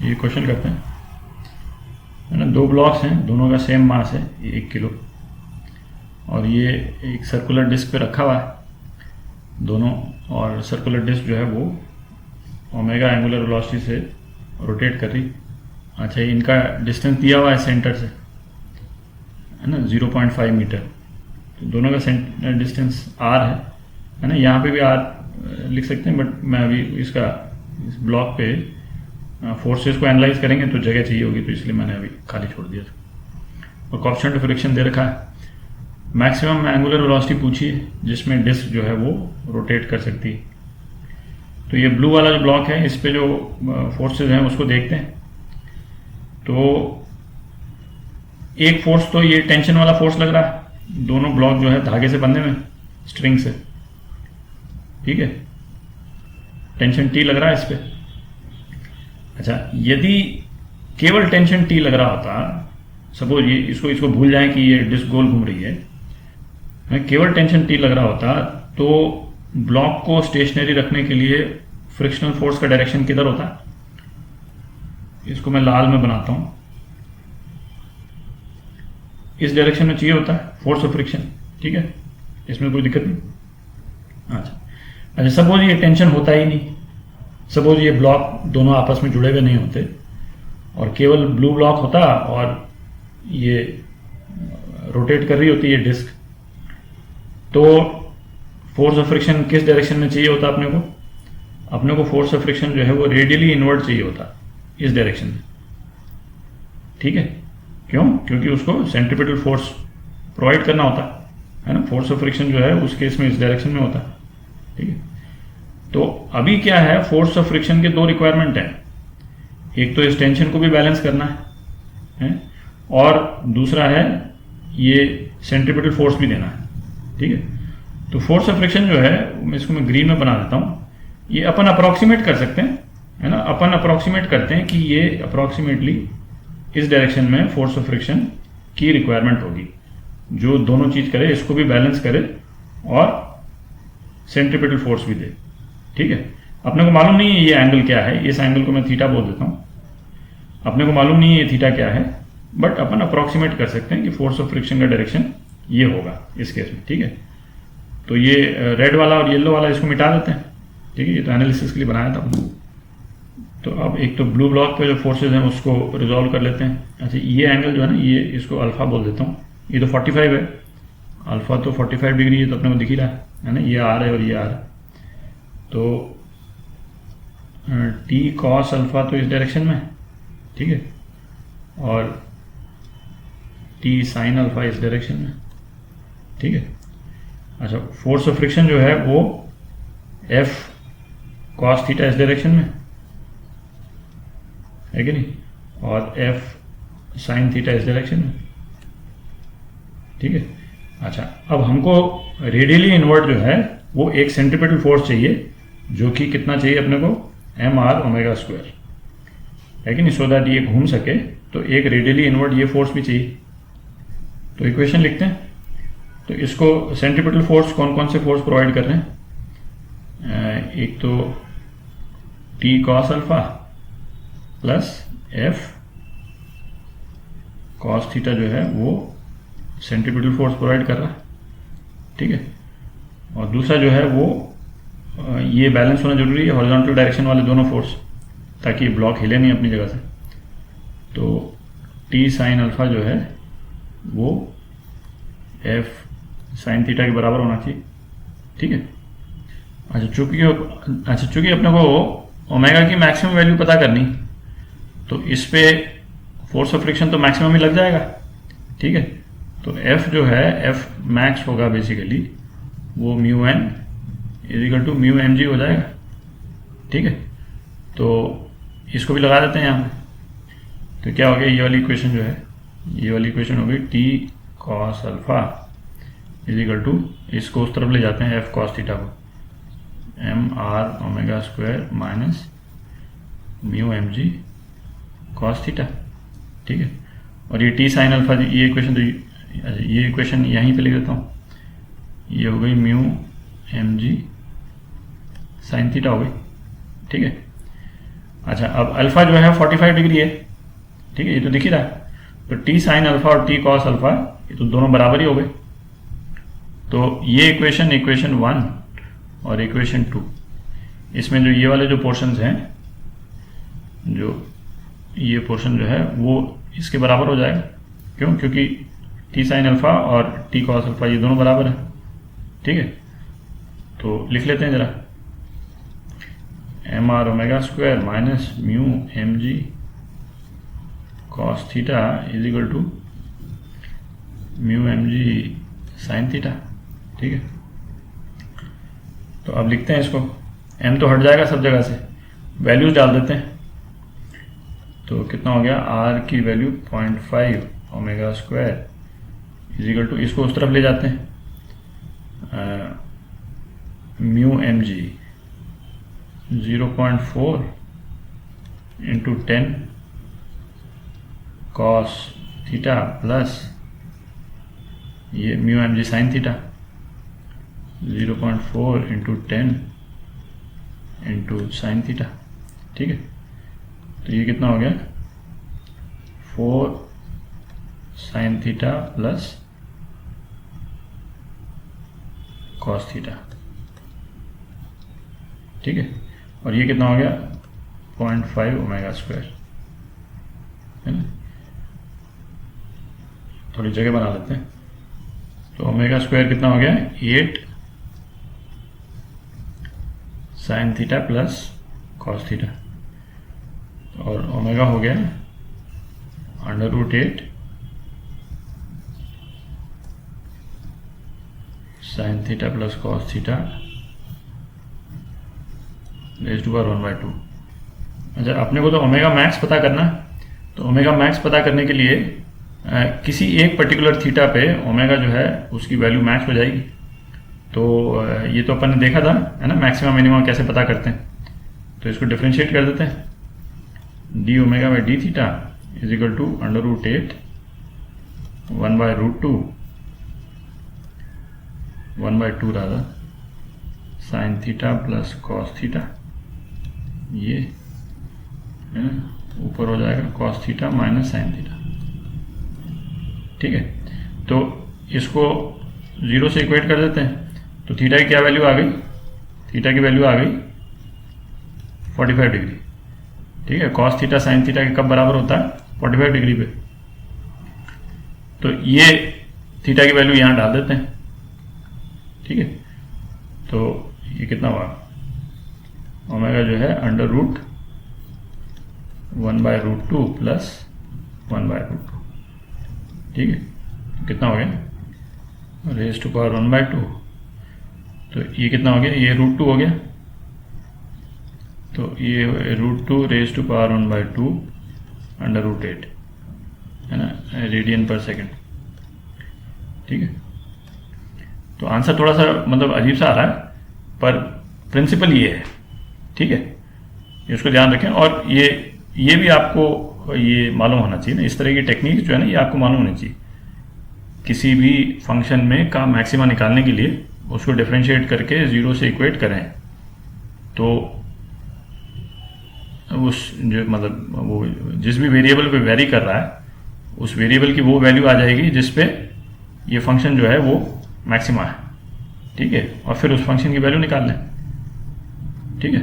ये क्वेश्चन करते हैं, है ना। दो ब्लॉक्स हैं, दोनों का सेम मास है, ये 1 किलो, और ये एक सर्कुलर डिस्क पे रखा हुआ है दोनों, और सर्कुलर डिस्क जो है वो ओमेगा एंगुलर वेलोसिटी से रोटेट कर रही। अच्छा, इनका डिस्टेंस दिया हुआ है सेंटर से, है ना, 0.5 मीटर। तो दोनों का डिस्टेंस r है ना। यहाँ पे भी r लिख सकते हैं, बट मैं अभी इस ब्लॉक पे फोर्सेस को एनालाइज करेंगे तो जगह चाहिए होगी, तो इसलिए मैंने अभी खाली छोड़ दिया था। और कोएफिशिएंट ऑफ फ्रिक्शन दे रखा है। मैक्सिमम एंगुलर वेलोसिटी पूछी है जिसमें डिस्क जो है वो रोटेट कर सकती है। तो ये ब्लू वाला जो ब्लॉक है, इस पे जो फोर्सेस हैं उसको देखते हैं। तो एक फोर्स तो ये टेंशन वाला फोर्स लग रहा है, दोनों ब्लॉक जो है धागे से बंधे हुए, स्ट्रिंग से, ठीक है। टेंशन T लग रहा है इस पे। अच्छा, यदि केवल टेंशन T लग रहा होता, सपोज ये इसको भूल जाएं कि ये डिस्क गोल घूम रही है, केवल टेंशन T लग रहा होता, तो ब्लॉक को स्टेशनरी रखने के लिए फ्रिक्शनल फोर्स का डायरेक्शन किधर होता है? इसको मैं लाल में बनाता हूं, इस डायरेक्शन में चाहिए होता है फोर्स ऑफ फ्रिक्शन, ठीक है, इसमें कोई दिक्कत नहीं। अच्छा, सपोज ये टेंशन होता ही नहीं, सपोज ये ब्लॉक दोनों आपस में जुड़े हुए नहीं होते और केवल ब्लू ब्लॉक होता और ये रोटेट कर रही होती है डिस्क, तो फोर्स ऑफ फ्रिक्शन किस डायरेक्शन में चाहिए होता अपने को फोर्स ऑफ फ्रिक्शन जो है वो रेडियली इनवर्ट चाहिए होता, इस डायरेक्शन में, ठीक है। क्यों? क्योंकि उसको सेंट्रीपिटल फोर्स प्रोवाइड करना होता है ना। फोर्स ऑफ फ्रिक्शन जो है उस केस में इस डायरेक्शन में होता है, ठीक है। तो अभी क्या है, फोर्स ऑफ फ्रिक्शन के दो रिक्वायरमेंट है, एक तो इस टेंशन को भी बैलेंस करना है और दूसरा है ये सेंट्रीपिटल फोर्स भी देना है, ठीक है। तो फोर्स ऑफ फ्रिक्शन जो है, इसको मैं ग्रीन में बना देता हूं, ये अपन अप्रोक्सीमेट कर सकते हैं, है ना। अपन अप्रोक्सीमेट करते हैं कि ये अप्रोक्सीमेटली इस डायरेक्शन में फोर्स ऑफ फ्रिक्शन की रिक्वायरमेंट होगी, जो दोनों चीज करे, इसको भी बैलेंस करे और सेंट्रीपिटल फोर्स भी दे, ठीक है। अपने को मालूम नहीं है ये एंगल क्या है, इस एंगल को मैं थीटा बोल देता हूं। अपने को मालूम नहीं है ये थीटा क्या है, बट अपन अप्रोक्सीमेट कर सकते हैं कि फोर्स ऑफ फ्रिक्शन का डायरेक्शन ये होगा इस केस में, ठीक है। तो ये रेड वाला और येलो वाला इसको मिटा देते हैं, ठीक है। ये तो एनालिसिस के लिए बनाया था। तो अब एक तो ब्लू ब्लॉक पे जो फोर्सेज हैं उसको रिजॉल्व कर लेते हैं। अच्छा, ये एंगल जो है ना, ये इसको अल्फा बोल देता हूँ। ये तो 45 है, अल्फा तो 45 डिग्री है, तो अपने को दिख ही रहा है ना। ये आर है और ये आर है, तो टी कॉस अल्फा तो इस डायरेक्शन में, ठीक है, और टी साइन अल्फा इस डायरेक्शन में, ठीक है। अच्छा, फोर्स ऑफ फ्रिक्शन जो है वो एफ कॉस थीटा इस डायरेक्शन में है कि नहीं, और एफ साइन थीटा इस डायरेक्शन में, ठीक है। अच्छा, अब हमको रेडियली इनवर्ट जो है वो एक सेंट्रीपिटल फोर्स चाहिए, जो कि कितना चाहिए अपने को, एम आर ओमेगा स्क्वायर, है कि नहीं, सो दैट ये घूम सके। तो एक रेडियली इनवर्ट ये फोर्स भी चाहिए। तो इक्वेशन लिखते हैं। तो इसको सेंट्रीपिटल फोर्स कौन कौन से फोर्स प्रोवाइड कर रहे हैं, एक तो T cos alpha plus F cos theta जो है वो सेंट्रीपिटल फोर्स प्रोवाइड कर रहा है, ठीक है। और दूसरा जो है वो ये बैलेंस होना जरूरी है, हॉरिजॉन्टल डायरेक्शन वाले दोनों फोर्स, ताकि ब्लॉक हिले नहीं अपनी जगह से। तो टी साइन अल्फा जो है वो एफ साइन थीटा के बराबर होना चाहिए, ठीक है। अच्छा, चूंकि अपने को ओमेगा की मैक्सिमम वैल्यू पता करनी, तो इस पे फोर्स ऑफ फ्रिक्शन तो मैक्सिमम ही लग जाएगा, ठीक है। तो एफ जो है, एफ मैक्स होगा बेसिकली वो mu N is equal to mu M G हो जाएगा, ठीक है। तो इसको भी लगा देते हैं यहाँ पे। तो क्या हो गया, ये वाली इक्वेशन जो है, ये वाली इक्वेशन हो गई T cos alpha is equal to, इसको उस तरफ ले जाते हैं एफ कॉस थीटा को, M R omega square minus mu M G cos theta, ठीक है। और ये टी साइन अल्फा, ये इक्वेशन, तो ये इक्वेशन यहीं पे लिख देता हूँ, ये हो गई mu M G sine theta हो गई, ठीक है। अच्छा, अब अल्फा जो है 45 डिग्री है, ठीक है, ये तो दिख ही रहा है। तो टी साइन अल्फा और टी कॉस अल्फा ये तो दोनों बराबर ही हो गए। तो ये इक्वेशन 1 और इक्वेशन 2, इसमें जो ये वाले जो पोर्शंस हैं, जो ये पोर्शन जो है वो इसके बराबर हो जाएगा। क्यों? क्योंकि टी साइन अल्फा और टी कॉस अल्फा ये दोनों बराबर है, ठीक है। तो लिख लेते हैं जरा, M R omega square minus mu M G cos theta is equal to mu M G sine theta, ठीक है। तो अब लिखते हैं इसको, एम तो हट जाएगा सब जगह से, वैल्यूज डाल देते हैं। तो कितना हो गया, आर की value 0.5 omega square is equal to, इसको उस तरफ ले जाते हैं, mu M g 0.4 into 10 cos theta plus ये mu M G sine theta 0.4 into 10 into sine theta, ठीक है। तो ये कितना हो गया, 4 sine theta plus cos theta, ठीक है। और ये कितना हो गया, 0.5 ओमेगा स्क्वायर, है ना। थोड़ी जगह बना लेते हैं। तो ओमेगा स्क्वायर कितना हो गया, 8 sine theta plus cos theta, और ओमेगा हो गया √8 sine theta plus cos theta raise to power 1/2। अच्छा, अपने को तो ओमेगा मैक्स पता करना, तो ओमेगा मैक्स पता करने के लिए किसी एक पर्टिकुलर थीटा पे ओमेगा जो है उसकी वैल्यू मैक्स हो जाएगी। तो ये तो अपन ने देखा था, है ना, मैक्सिमम मिनिमम कैसे पता करते हैं। तो इसको डिफ्रेंशिएट कर देते हैं, D omega by D theta is equal to √8 1/2 राधा sine theta plus cos theta, ये है ना, ऊपर हो जाएगा cos theta minus sine theta, ठीक है। तो इसको 0 से इक्वेट कर देते हैं। तो थीटा की क्या वैल्यू आ गई, थीटा की वैल्यू आ गई 45 डिग्री, ठीक है। कॉस थीटा साइन थीटा के कब बराबर होता है, 45 डिग्री पे। तो ये थीटा की वैल्यू यहाँ डाल देते हैं, ठीक है। तो ये कितना हुआ, ओमेगा जो है √1/√2 प्लस 1/√2, ठीक है। कितना हो गया, रेज़ टू पावर 1/2। तो ये कितना हो गया, ये √2 हो गया। तो ये √2 रेज़ टू पावर 1/2 √8, है ना, रेडियन पर सेकेंड, ठीक है। तो आंसर थोड़ा सा मतलब अजीब सा आ रहा है, पर प्रिंसिपल ये है, ठीक है। इसको ध्यान रखें, और ये भी आपको ये मालूम होना चाहिए ना, इस तरह की टेक्निक जो है ना, ये आपको मालूम होनी चाहिए। किसी भी फंक्शन में का मैक्सिमा निकालने के लिए उसको डिफरेंशिएट करके 0 से इक्वेट करें, तो उस जो मतलब वो जिस भी वेरिएबल पे वेरी कर रहा है, उस वेरिएबल की वो वैल्यू आ जाएगी जिस पे ये फंक्शन जो है वो मैक्सिमा है, ठीक है। और फिर उस फंक्शन की वैल्यू निकाल लें, ठीक है।